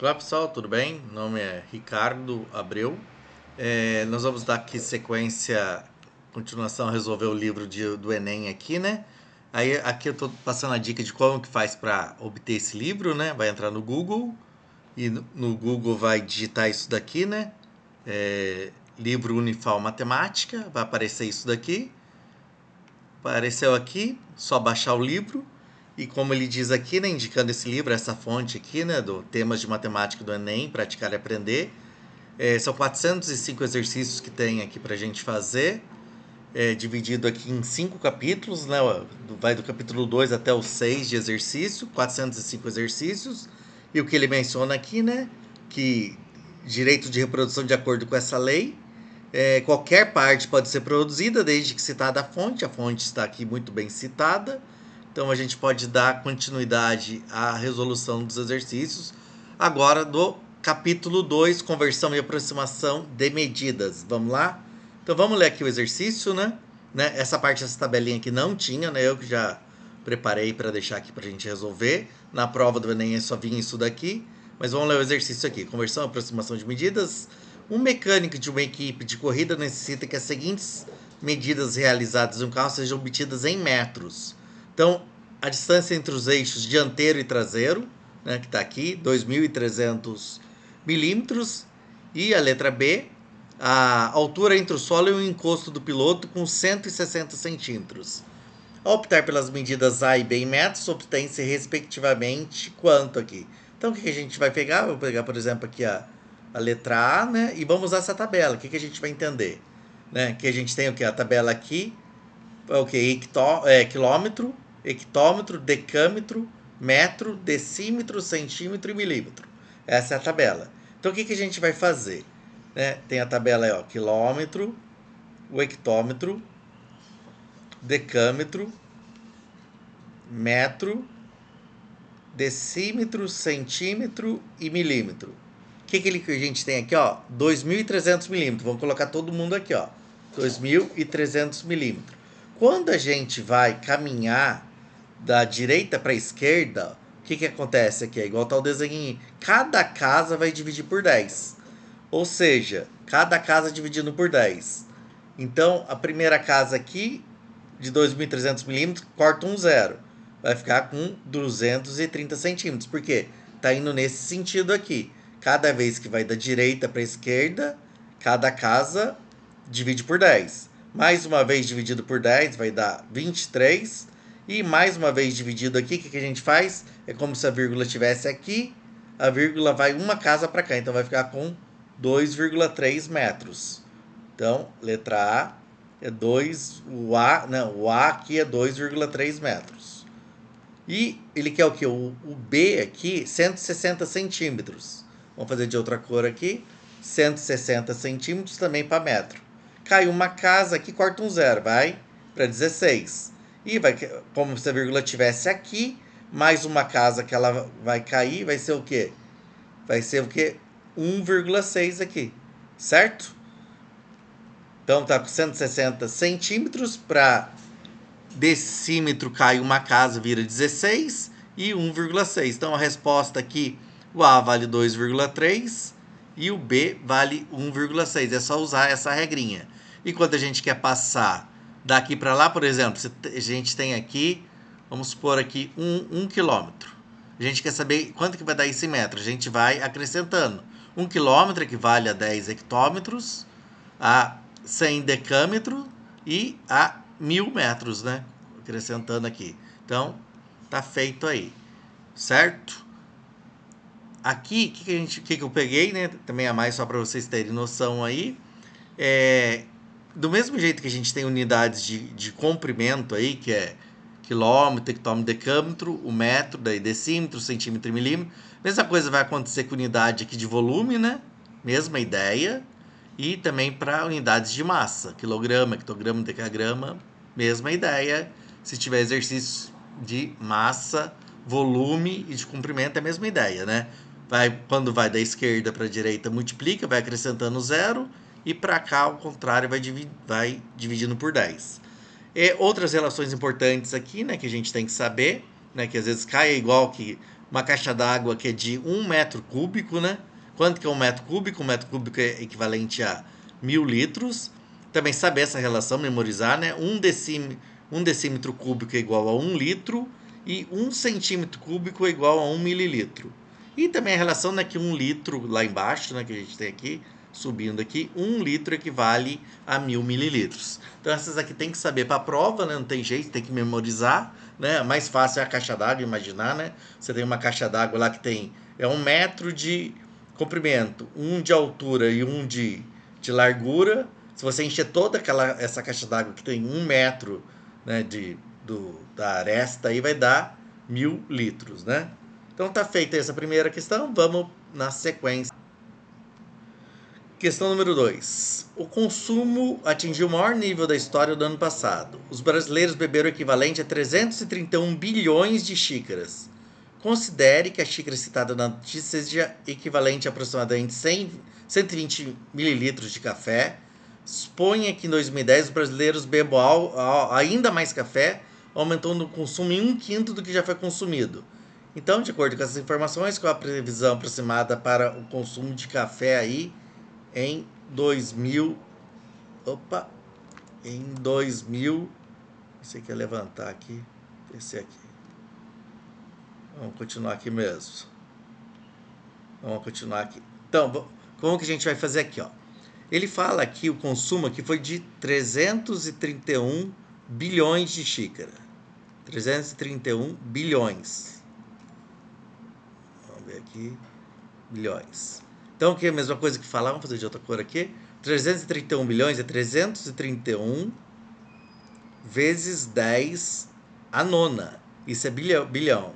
Olá pessoal, tudo bem? Meu nome é Ricardo Abreu. Nós vamos dar aqui sequência, continuação, resolver o livro do Enem aqui, né? Aí aqui eu tô passando a dica de como que faz para obter esse livro, né? Vai entrar no Google e no Google vai digitar isso daqui, né? Livro Unifal Matemática, vai aparecer isso daqui. Apareceu aqui, só baixar o livro. E como ele diz aqui, né, indicando esse livro, essa fonte aqui, né, do Temas de Matemática do Enem, Praticar e Aprender. São 405 exercícios que tem aqui para a gente fazer, dividido aqui em 5 capítulos, né, vai do capítulo 2 até o 6 de exercício, 405 exercícios. E o que ele menciona aqui, né, que direito de reprodução de acordo com essa lei, qualquer parte pode ser produzida desde que citada a fonte está aqui muito bem citada. Então a gente pode dar continuidade à resolução dos exercícios. Agora do capítulo 2, conversão e aproximação de medidas. Vamos lá? Então vamos ler aqui o exercício, né? Essa parte dessa tabelinha aqui não tinha, né? Eu que já preparei para deixar aqui para a gente resolver. Na prova do Enem só vinha isso daqui. Mas vamos ler o exercício aqui. Conversão e aproximação de medidas. Um mecânico de uma equipe de corrida necessita que as seguintes medidas realizadas em um carro sejam obtidas em metros. Então, a distância entre os eixos dianteiro e traseiro, né, que está aqui, 2.300 milímetros. E a letra B, a altura entre o solo e o encosto do piloto com 160 centímetros. Ao optar pelas medidas A e B em metros, obtém-se respectivamente quanto aqui? Então, o que a gente vai pegar? Vou pegar, por exemplo, aqui a letra A, né? E vamos usar essa tabela. O que a gente vai entender? Né? Que a gente tem o que? A tabela aqui, o que? Quilômetro, hectômetro, decâmetro, metro, decímetro, centímetro e milímetro. Essa é a tabela. Então, o que a gente vai fazer? Né? Tem a tabela aí, ó, quilômetro, o hectômetro, decâmetro, metro, decímetro, centímetro e milímetro. O que a gente tem aqui, ó? 2.300 milímetros. Vamos colocar todo mundo aqui, ó. 2.300 milímetros. Quando a gente vai caminhar da direita para a esquerda, o que acontece aqui? É igual tá o desenho. Cada casa vai dividir por 10. Ou seja, cada casa dividindo por 10. Então, a primeira casa aqui, de 2.300 milímetros, corta um zero. Vai ficar com 230 centímetros. Por quê? Está indo nesse sentido aqui. Cada vez que vai da direita para a esquerda, cada casa divide por 10. Mais uma vez dividido por 10 vai dar 23. E mais uma vez dividido aqui, o que a gente faz? É como se a vírgula estivesse aqui. A vírgula vai uma casa para cá. Então vai ficar com 2,3 metros. Então, letra A é 2, o A aqui é 2,3 metros. E ele quer o que? O B aqui, 160 centímetros. Vamos fazer de outra cor aqui. 160 centímetros também para metro. Caiu uma casa aqui, corta um zero, vai para 16. E vai, como se a vírgula estivesse aqui, mais uma casa que ela vai cair, vai ser o quê? Vai ser o quê? 1,6 aqui, certo? Então tá com 160 centímetros, para decímetro cai uma casa, vira 16 e 1,6. Então a resposta aqui, o A vale 2,3 e o B vale 1,6. É só usar essa regrinha. E quando a gente quer passar daqui para lá, por exemplo, a gente tem aqui, vamos supor aqui 1 quilômetro. A gente quer saber quanto que vai dar esse metro. A gente vai acrescentando. 1 quilômetro equivale a 10 hectômetros, a 100 decâmetro e a 1.000 metros, né? Acrescentando aqui. Então, tá feito aí, certo? Aqui, o que eu peguei, né? Também a mais só para vocês terem noção aí. Do mesmo jeito que a gente tem unidades de comprimento aí, que é quilômetro, hectômetro, decâmetro, o metro, daí decímetro, centímetro e milímetro. Mesma coisa vai acontecer com unidade aqui de volume, né? Mesma ideia. E também para unidades de massa, quilograma, hectograma, decagrama, mesma ideia. Se tiver exercício de massa, volume e de comprimento, é a mesma ideia, né? Quando vai da esquerda para a direita, multiplica, vai acrescentando zero, e para cá, ao contrário, vai dividindo por 10. Outras relações importantes aqui, né, que a gente tem que saber, né, que às vezes cai igual que uma caixa d'água que é de 1 metro cúbico, né? Quanto que é 1 metro cúbico? 1 metro cúbico é equivalente a 1000 litros. Também saber essa relação, memorizar, né? 1 decímetro cúbico é igual a 1 litro e 1 centímetro cúbico é igual a 1 mililitro. E também a relação, né, que 1 litro lá embaixo, né, que a gente tem aqui, subindo aqui, 1 litro equivale a 1000 mililitros. Então essas aqui tem que saber para a prova, né? Não tem jeito, tem que memorizar, né? Mais fácil é a caixa d'água, imaginar, né? Você tem uma caixa d'água lá que tem 1 metro de comprimento, 1 de altura e 1 de largura. Se você encher toda essa caixa d'água que tem 1 metro, né, da aresta, aí vai dar 1000 litros, né? Então tá feita essa primeira questão, vamos na sequência. Questão número 2. O consumo atingiu o maior nível da história do ano passado. Os brasileiros beberam o equivalente a 331 bilhões de xícaras. Considere que a xícara citada na notícia seja equivalente a aproximadamente 120 mililitros de café. Suponha que em 2010 os brasileiros bebam ainda mais café, aumentando o consumo em 1/5 do que já foi consumido. Então, de acordo com essas informações, qual a previsão aproximada para o consumo de café aí em 2000? Em 2000. Você quer levantar aqui? Esse aqui. Vamos continuar aqui mesmo. Vamos continuar aqui. Então, como que a gente vai fazer aqui, ó? Ele fala aqui o consumo aqui foi de 331 bilhões de xícara. 331 bilhões. Vamos ver aqui. Bilhões. Então, que é a mesma coisa que falar, vamos fazer de outra cor aqui. 331 bilhões é 331 vezes 10 a nona. Isso é bilhão.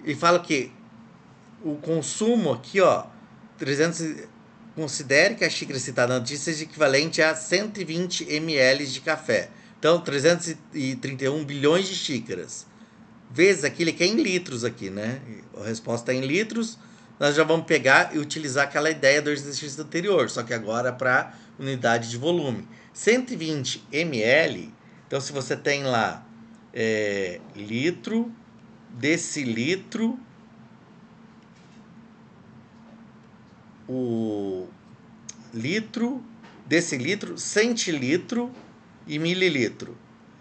E fala que o consumo aqui, ó, 300, considere que a xícara citada na notícia seja equivalente a 120 ml de café. Então, 331 bilhões de xícaras. Vezes aqui, ele quer em litros aqui, né? A resposta é em litros. Nós já vamos pegar e utilizar aquela ideia do exercício anterior, só que agora para unidade de volume. 120 ml, então se você tem lá litro, decilitro, o litro, decilitro, centilitro e mililitro.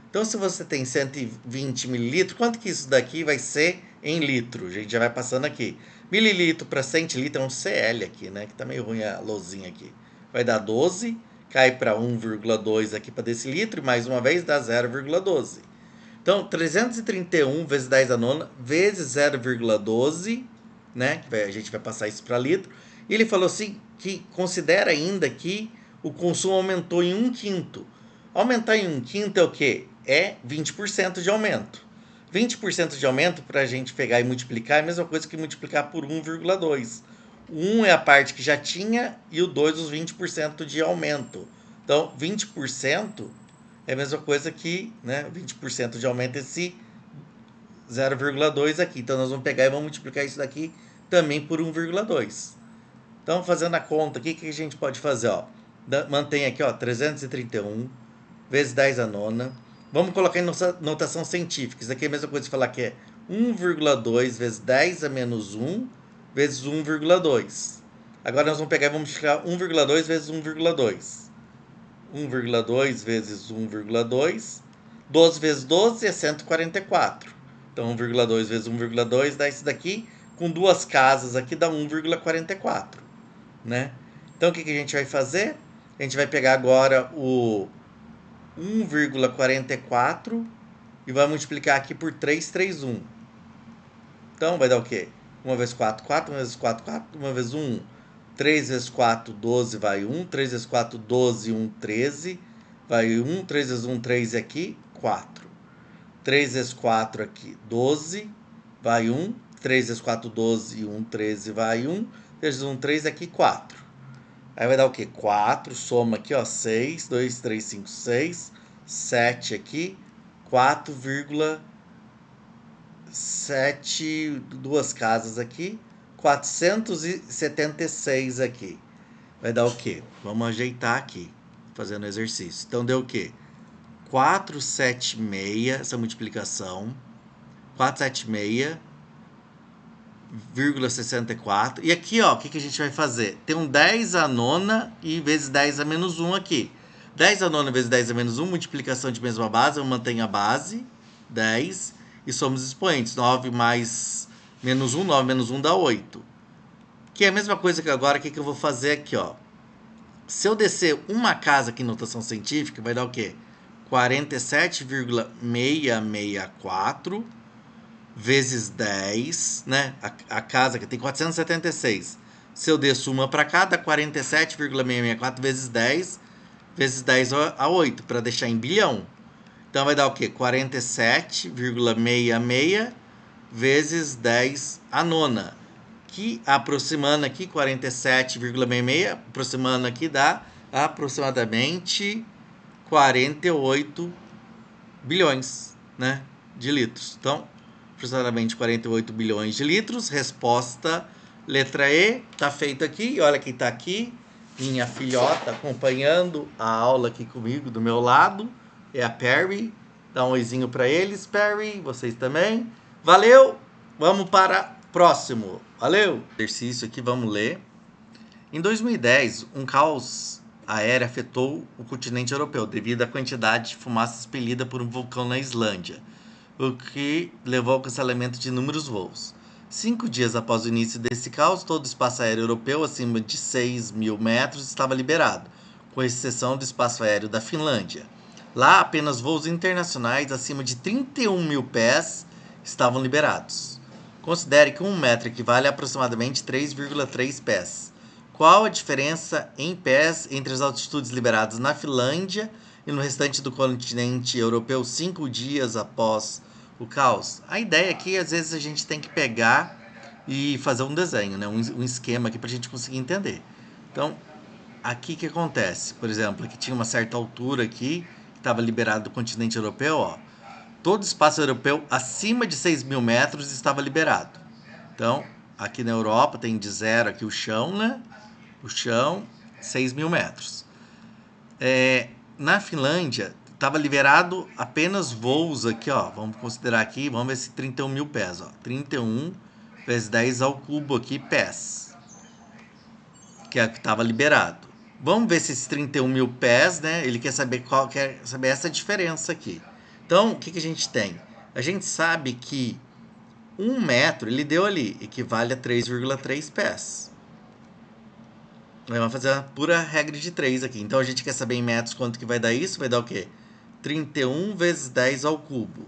Então, se você tem 120 mililitros, quanto que isso daqui vai ser em litro? A gente já vai passando aqui. Mililitro para centilitro é um CL aqui, né? Que tá meio ruim a lousinha aqui. Vai dar 12, cai para 1,2 aqui para decilitro, e mais uma vez dá 0,12. Então, 331 vezes 10 a nona, vezes 0,12, né? A gente vai passar isso para litro. E ele falou assim, que considera ainda que o consumo aumentou em 1/5. Aumentar em 1/5 é o quê? É 20% de aumento. 20% de aumento, para a gente pegar e multiplicar, é a mesma coisa que multiplicar por 1,2. O 1 é a parte que já tinha e o 2 os 20% de aumento. Então, 20% é a mesma coisa que, né, 20% de aumento esse 0,2 aqui. Então, nós vamos pegar e vamos multiplicar isso daqui também por 1,2. Então, fazendo a conta aqui, o que a gente pode fazer? Ó? Mantém aqui, ó, 331 vezes 10 a nona. Vamos colocar em notação científica. Isso aqui é a mesma coisa de falar que é 1,2 vezes 10 a menos 1 vezes 1,2. Agora nós vamos pegar e vamos multiplicar 1,2 vezes 1,2. 1,2 vezes 1,2. 12 vezes 12 é 144. Então 1,2 vezes 1,2 dá isso daqui. Com duas casas aqui dá 1,44. Né? Então o que a gente vai fazer? A gente vai pegar agora o 1,44 e vai multiplicar aqui por 331. Então vai dar o quê? 1 vezes 4, 4. 1 vezes 4, 4. 1 vezes 1, 3 vezes 4, 12, vai 1. 3 vezes 4, 12, 1, 13. Vai 1. 3 vezes 1, 3 aqui, 4. 3 vezes 4 aqui, 12. Vai 1. 3 vezes 4, 12, 1, 13, vai 1. 3 vezes 1, 3 aqui, 4. Aí vai dar o quê? 4, soma aqui, ó, 6, 2, 3, 5, 6, 7 aqui, 4,7, duas casas aqui, 476 aqui. Vai dar o quê? Vamos ajeitar aqui, fazendo o exercício. Então, deu o quê? 476, essa multiplicação, 476 9,64. E aqui, ó, o que a gente vai fazer? Tem um 10 a nona e vezes 10 a menos 1 aqui. 10 a nona vezes 10 a menos 1, multiplicação de mesma base, eu mantenho a base, 10, e somos expoentes. 9 mais menos 1, 9 menos 1 dá 8. Que é a mesma coisa que agora, o que eu vou fazer aqui, ó. Se eu descer uma casa aqui em notação científica, vai dar o quê? 47,664 vezes 10, né? A casa que tem 476. Se eu desço uma para cá, dá 47,664 vezes 10 a 8, para deixar em bilhão. Então vai dar o quê? 47,66 vezes 10 a nona. Que aproximando aqui, 47,66, aproximando aqui dá aproximadamente 48 bilhões, né, de litros. Então, aproximadamente 48 bilhões de litros. Resposta letra E, tá feito aqui. E olha quem tá aqui, minha filhota acompanhando a aula aqui comigo do meu lado, é a Perry. Dá um oizinho para eles, Perry, vocês também. Valeu, vamos para próximo. Valeu. Exercício aqui, vamos ler. Em 2010, um caos aéreo afetou o continente europeu devido à quantidade de fumaça expelida por um vulcão na Islândia, o que levou ao cancelamento de inúmeros voos. 5 dias após o início desse caos, todo o espaço aéreo europeu acima de 6.000 metros estava liberado, com exceção do espaço aéreo da Finlândia. Lá, apenas voos internacionais acima de 31 mil pés estavam liberados. Considere que 1 metro equivale a aproximadamente 3,3 pés. Qual a diferença em pés entre as altitudes liberadas na Finlândia e no restante do continente europeu 5 dias após o caos? A ideia aqui, às vezes, a gente tem que pegar e fazer um desenho, né? um esquema aqui para a gente conseguir entender. Então, aqui que acontece? Por exemplo, aqui tinha uma certa altura aqui, que estava liberado do continente europeu, ó. Todo espaço europeu acima de 6.000 metros estava liberado. Então, aqui na Europa tem de zero aqui o chão, né? O chão, 6.000 metros. Na Finlândia, estava liberado apenas voos aqui, ó. Vamos considerar aqui, vamos ver se 31 mil pés, ó. 31 vezes 10 ao cubo aqui, pés. Que é o que estava liberado. Vamos ver se esses 31 mil pés, né? Ele quer saber essa diferença aqui. Então, o que a gente tem? A gente sabe que 1 metro, ele deu ali, equivale a 3,3 pés. Vamos fazer a pura regra de 3 aqui. Então, a gente quer saber em metros quanto que vai dar isso. Vai dar o quê? 31 vezes 10 ao cubo.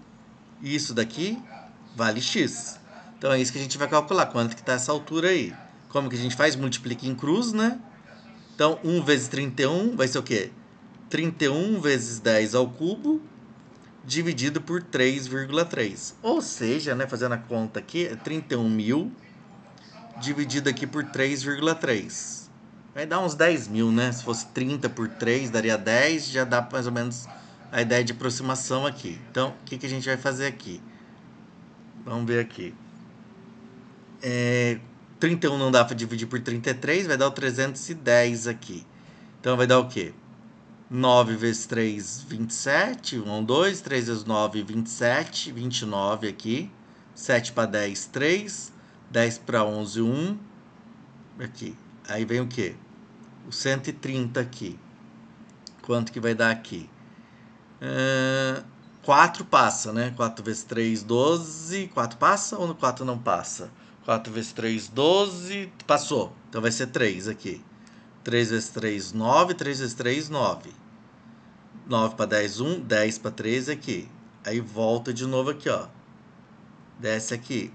E isso daqui vale x. Então, é isso que a gente vai calcular. Quanto que está essa altura aí? Como que a gente faz? Multiplica em cruz, né? Então, 1 vezes 31 vai ser o quê? 31 vezes 10 ao cubo dividido por 3,3. Ou seja, né, fazendo a conta aqui, é 31 mil dividido aqui por 3,3. Vai dar uns 10 mil, né? Se fosse 30 por 3, daria 10. Já dá mais ou menos a ideia de aproximação aqui. Então, o que a gente vai fazer aqui? Vamos ver aqui. 31 não dá para dividir por 33, vai dar o 310 aqui. Então, vai dar o quê? 9 vezes 3, 27. 1, 2. 3 vezes 9, 27. 29 aqui. 7 para 10, 3. 10 para 11, 1. Aqui. Aí vem o quê? O 130 aqui. Quanto que vai dar aqui? 4 passa, né? 4 vezes 3, 12. 4 passa ou no 4 não passa? 4 vezes 3, 12. Passou. Então vai ser 3 aqui. 3 vezes 3, 9. 3 vezes 3, 9. 9 para 10, 1. 10 para 13 aqui. Aí volta de novo aqui, ó. Desce aqui.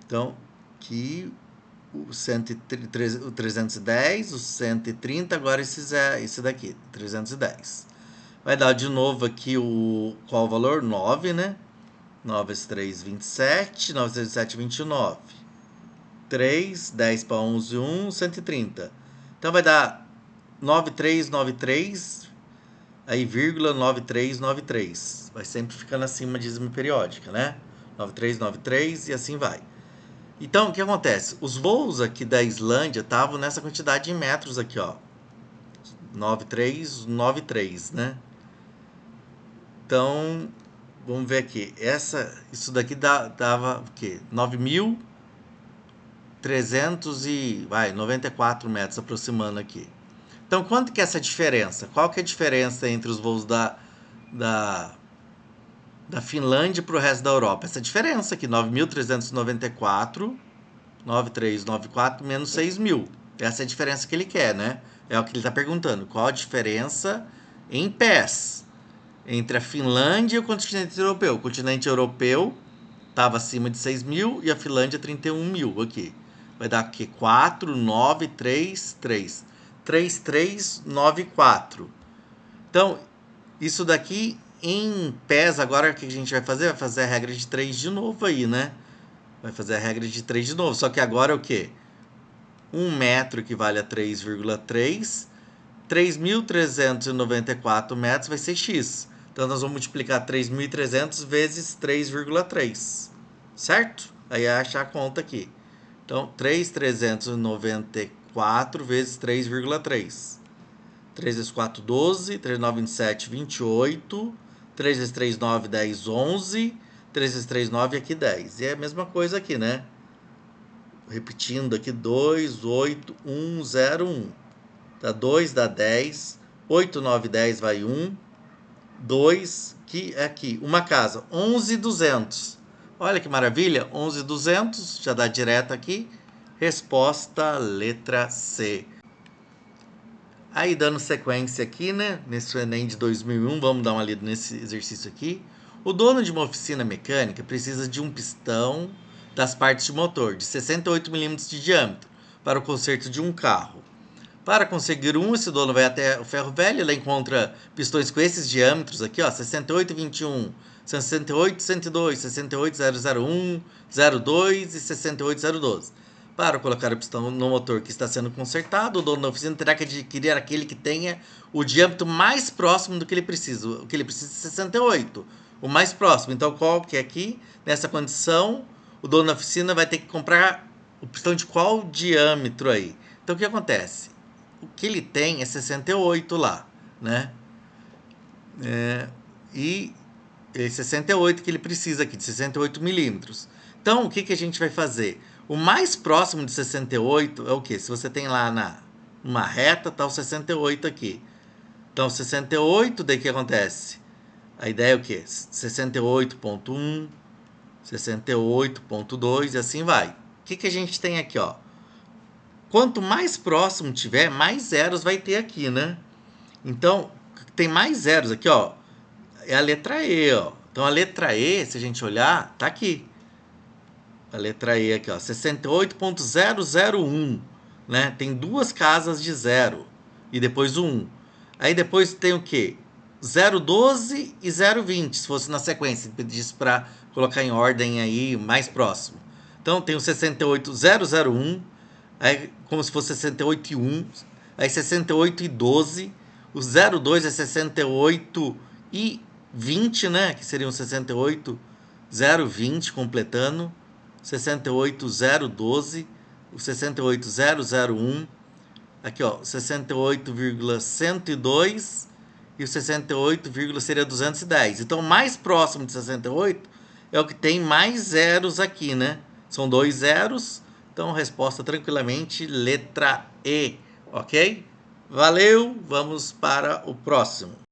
Então, aqui o 310, o 130, agora esse daqui, 310. Vai dar de novo aqui qual o valor? 9, né? 9 vezes 3, 27. 9 vezes 7, 29. 3, 10 para 11, 1, 130. Então vai dar 9393, aí vírgula 9393. Vai sempre ficando acima de dízimo periódica, né? 9393 e assim vai. Então, o que acontece? Os voos aqui da Islândia estavam nessa quantidade de metros aqui, ó. 9393, né? Então, vamos ver aqui. Isso daqui dava o quê? 9.000 94 metros aproximando aqui. Então, quanto que é essa diferença? Qual que é a diferença entre os voos da Finlândia para o resto da Europa? Essa diferença aqui, 9.394, 9.394 menos 6.000. Essa é a diferença que ele quer, né? É o que ele está perguntando. Qual a diferença em pés entre a Finlândia e o continente europeu? O continente europeu estava acima de 6.000 e a Finlândia 31.000 aqui. Vai dar aqui 4.933. 3.394. Então, isso daqui em pés, agora o que a gente vai fazer? Vai fazer a regra de 3 de novo aí, né? Vai fazer a regra de 3 de novo. Só que agora é o quê? 1 metro equivale a 3,3. 3.394 metros vai ser x. Então, nós vamos multiplicar 3.300 vezes 3,3. Certo? Aí é achar a conta aqui. Então, 3.394 vezes 3,3. 3 vezes 4, 12. 3 vezes 9, 27, 28. 3 vezes 3, 9, 10, 11. 3 vezes 3, 9 aqui 10. E é a mesma coisa aqui, né? Repetindo aqui, 2, 8, 1, 0, 1. Tá 2 dá 10. 8, 9, 10 vai 1. 2, que é aqui. Uma casa, 11.200. Olha que maravilha, 11.200, já dá direto aqui. Resposta letra C. Aí, dando sequência aqui, né, nesse Enem de 2001, vamos dar uma lida nesse exercício aqui. O dono de uma oficina mecânica precisa de um pistão das partes de motor de 68 milímetros de diâmetro para o conserto de um carro. Para conseguir esse dono vai até o ferro velho, ele encontra pistões com esses diâmetros aqui, ó, 6821, 68102, 68001, 02 e 68012. Para colocar o pistão no motor que está sendo consertado, o dono da oficina terá que adquirir aquele que tenha o diâmetro mais próximo do que ele precisa. O que ele precisa é 68, o mais próximo. Então, qual que é aqui? Nessa condição, o dono da oficina vai ter que comprar o pistão de qual diâmetro aí? Então, o que acontece? O que ele tem é 68 lá, né? E 68 que ele precisa aqui, de 68 milímetros. Então, o que a gente vai fazer? O mais próximo de 68 é o quê? Se você tem lá numa reta, tá o 68 aqui. Então, 68, daí o que acontece? A ideia é o quê? 68.1, 68.2 e assim vai. O que a gente tem aqui, ó? Quanto mais próximo tiver, mais zeros vai ter aqui, né? Então, tem mais zeros aqui, ó. É a letra E, ó. Então, a letra E, se a gente olhar, tá aqui. A letra E aqui, ó. 68.001, né? Tem duas casas de zero. E depois o 1. Aí depois tem o quê? 012 e 020, se fosse na sequência. Pedisse para colocar em ordem aí, mais próximo. Então, tem o 68.001. Aí, como se fosse 68 e 1, aí 68 e 12, o 02 é 68 e 20, né, que seriam 68, 020 completando, 68, 012, o 68, 001, aqui ó, 68,102 e o 68, seria 210. Então, mais próximo de 68 é o que tem mais zeros aqui, né? São 2 zeros. Então, resposta tranquilamente, letra E, ok? Valeu, vamos para o próximo.